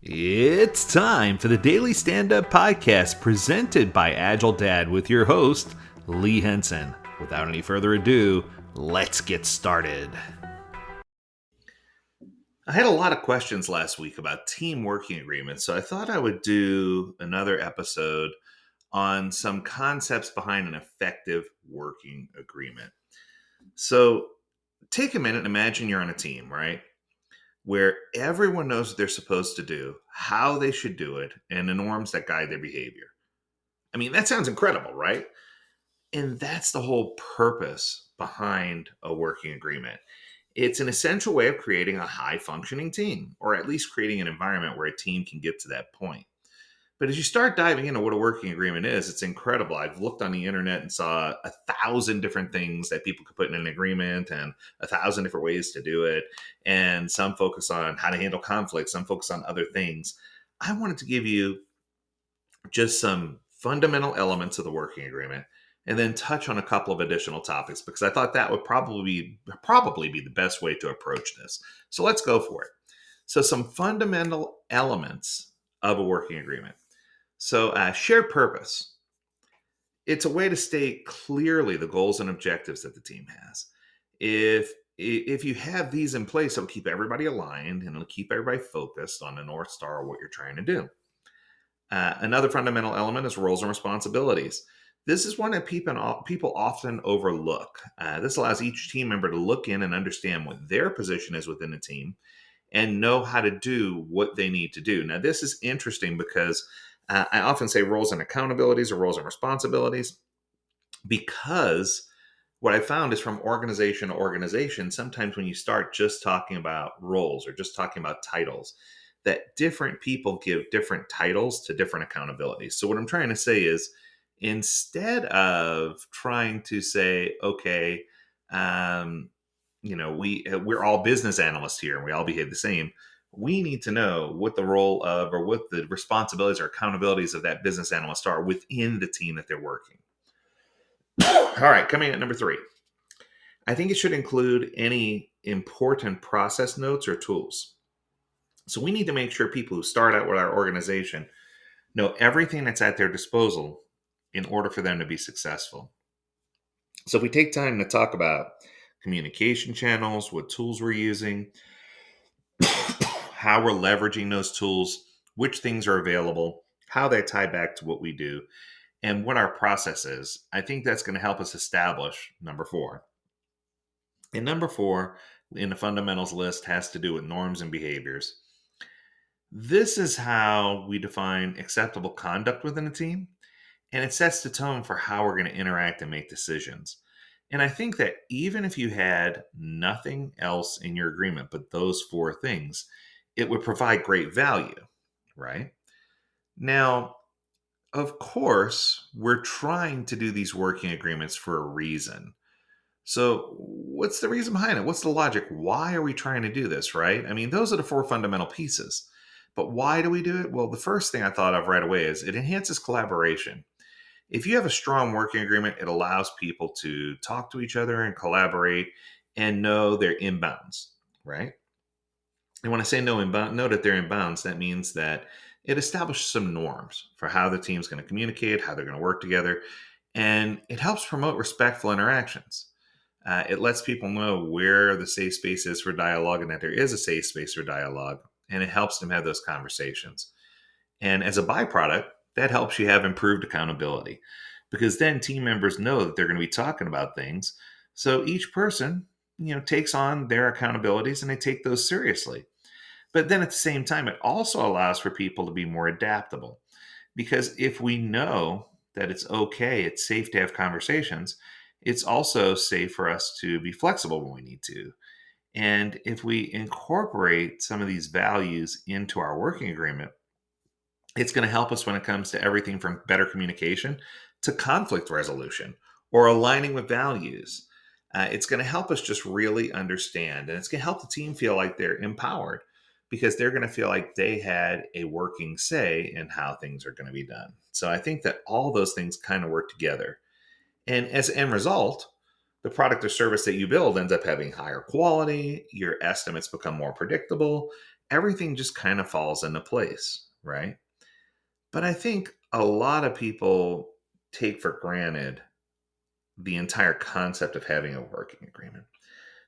It's time for the Daily Stand Up Podcast presented by AgileDad with your host, Lee Henson. Without any further ado, let's get started. I had a lot of questions last week about team working agreements, so I thought I would do another episode on some concepts behind an effective working agreement. So take a minute and imagine you're on a team, right? Where everyone knows what they're supposed to do, how they should do it, and the norms that guide their behavior. I mean, that sounds incredible, right? And that's the whole purpose behind a working agreement. It's an essential way of creating a high functioning team, or at least creating an environment where a team can get to that point. But as you start diving into what a working agreement is, it's incredible. I've looked on the internet and saw 1,000 different things that people could put in an agreement and 1,000 different ways to do it. And some focus on how to handle conflict, some focus on other things. I wanted to give you just some fundamental elements of the working agreement and then touch on a couple of additional topics because I thought that would probably be the best way to approach this. So let's go for it. So some fundamental elements of a working agreement. So, shared purpose. It's a way to state clearly the goals and objectives that the team has. If you have these in place, it'll keep everybody aligned and it'll keep everybody focused on the North Star of what you're trying to do. Another fundamental element is roles and responsibilities. This is one that people often overlook. This allows each team member to look in and understand what their position is within the team and know how to do what they need to do. Now, this is interesting because I often say roles and accountabilities or roles and responsibilities because what I found is from organization to organization, sometimes when you start just talking about roles or just talking about titles, that different people give different titles to different accountabilities. So, what I'm trying to say is instead of trying to say, okay, um, we're all business analysts here and we all behave the same, we need to know what the role of or what the responsibilities or accountabilities of that business analyst are within the team that they're working. All right, coming at number 3. I think it should include any important process notes or tools. So we need to make sure people who start out with our organization know everything that's at their disposal in order for them to be successful. So if we take time to talk about communication channels, what tools we're using, how we're leveraging those tools, which things are available, how they tie back to what we do, and what our process is, I think that's going to help us establish number 4. And number 4 in the fundamentals list has to do with norms and behaviors. This is how we define acceptable conduct within a team, and it sets the tone for how we're going to interact and make decisions. And I think that even if you had nothing else in your agreement but those 4 things, it would provide great value, right? Now, of course, we're trying to do these working agreements for a reason. So, what's the reason behind it? What's the logic? Why are we trying to do this, right? I mean, those are the 4 fundamental pieces. But why do we do it? Well, the first thing I thought of right away is it enhances collaboration. If you have a strong working agreement, it allows people to talk to each other and collaborate and know they're in bounds, right? And when I say know that they're in bounds, that means that it establishes some norms for how the team's going to communicate, how they're going to work together, and it helps promote respectful interactions. It lets people know where the safe space is for dialogue and that there is a safe space for dialogue, and it helps them have those conversations. And as a byproduct, that helps you have improved accountability because then team members know that they're going to be talking about things. So each person, takes on their accountabilities and they take those seriously. But then at the same time, it also allows for people to be more adaptable because if we know that it's okay, it's safe to have conversations, it's also safe for us to be flexible when we need to. And if we incorporate some of these values into our working agreement, it's going to help us when it comes to everything from better communication to conflict resolution or aligning with values. It's going to help us just really understand, and it's going to help the team feel like they're empowered because they're going to feel like they had a working say in how things are going to be done. So I think that all those things kind of work together. And as an end result, the product or service that you build ends up having higher quality, your estimates become more predictable, everything just kind of falls into place, right? But I think a lot of people take for granted the entire concept of having a working agreement.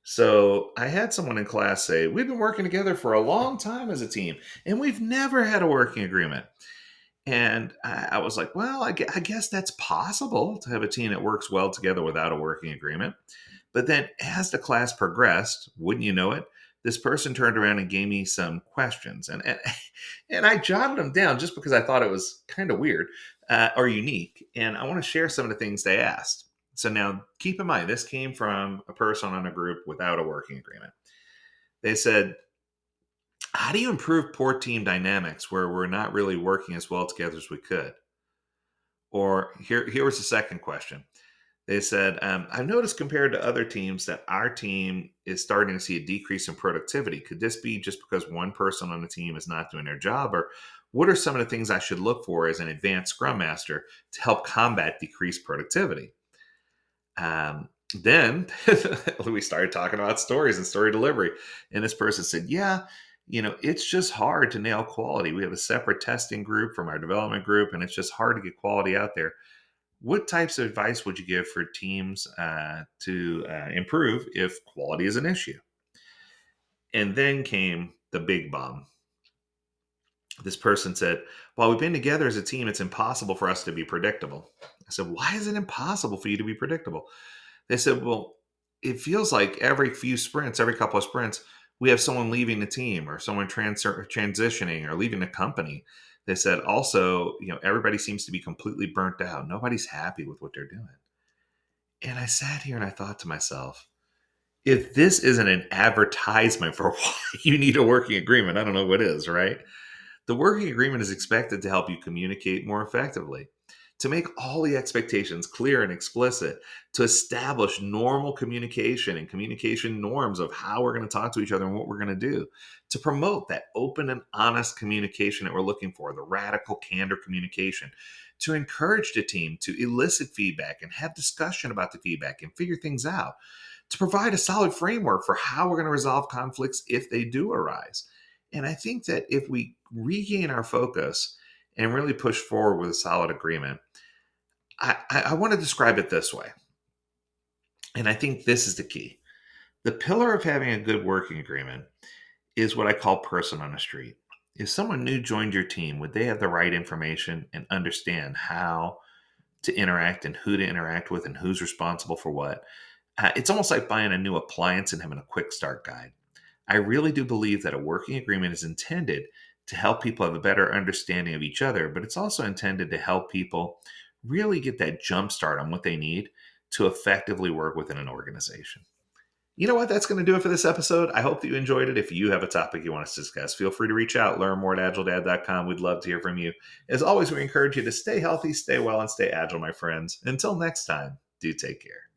So I had someone in class say, "We've been working together for a long time as a team, and we've never had a working agreement." And I was like, well, I guess that's possible to have a team that works well together without a working agreement. But then as the class progressed, wouldn't you know it, this person turned around and gave me some questions. And I jotted them down just because I thought it was kind of weird or unique. And I want to share some of the things they asked. So now keep in mind, this came from a person on a group without a working agreement. They said, how do you improve poor team dynamics where we're not really working as well together as we could? Or here was the second question. They said, I've noticed compared to other teams that our team is starting to see a decrease in productivity. Could this be just because one person on the team is not doing their job? Or what are some of the things I should look for as an advanced Scrum Master to help combat decreased productivity? Then we started talking about stories and story delivery. And this person said, yeah, it's just hard to nail quality. We have a separate testing group from our development group, and it's just hard to get quality out there. What types of advice would you give for teams to improve if quality is an issue? And then came the big bomb. This person said, while we've been together as a team, it's impossible for us to be predictable. I said, why is it impossible for you to be predictable? They said, well, it feels like every few sprints, every couple of sprints, we have someone leaving the team or someone transitioning or leaving the company. They said also, everybody seems to be completely burnt out. Nobody's happy with what they're doing. And I sat here and I thought to myself, if this isn't an advertisement for why you need a working agreement, I don't know what is, right? The working agreement is expected to help you communicate more effectively, to make all the expectations clear and explicit, to establish normal communication and communication norms of how we're going to talk to each other and what we're going to do, to promote that open and honest communication that we're looking for, the radical candor communication, to encourage the team to elicit feedback and have discussion about the feedback and figure things out, to provide a solid framework for how we're going to resolve conflicts if they do arise. And I think that if we regain our focus and really push forward with a solid agreement, I want to describe it this way. And I think this is the key. The pillar of having a good working agreement is what I call person on the street. If someone new joined your team, would they have the right information and understand how to interact and who to interact with and who's responsible for what? It's almost like buying a new appliance and having a quick start guide. I really do believe that a working agreement is intended to help people have a better understanding of each other, but it's also intended to help people really get that jump start on what they need to effectively work within an organization. You know what? That's going to do it for this episode. I hope that you enjoyed it. If you have a topic you want us to discuss, feel free to reach out. Learn more at AgileDad.com. We'd love to hear from you. As always, we encourage you to stay healthy, stay well, and stay agile, my friends. Until next time, do take care.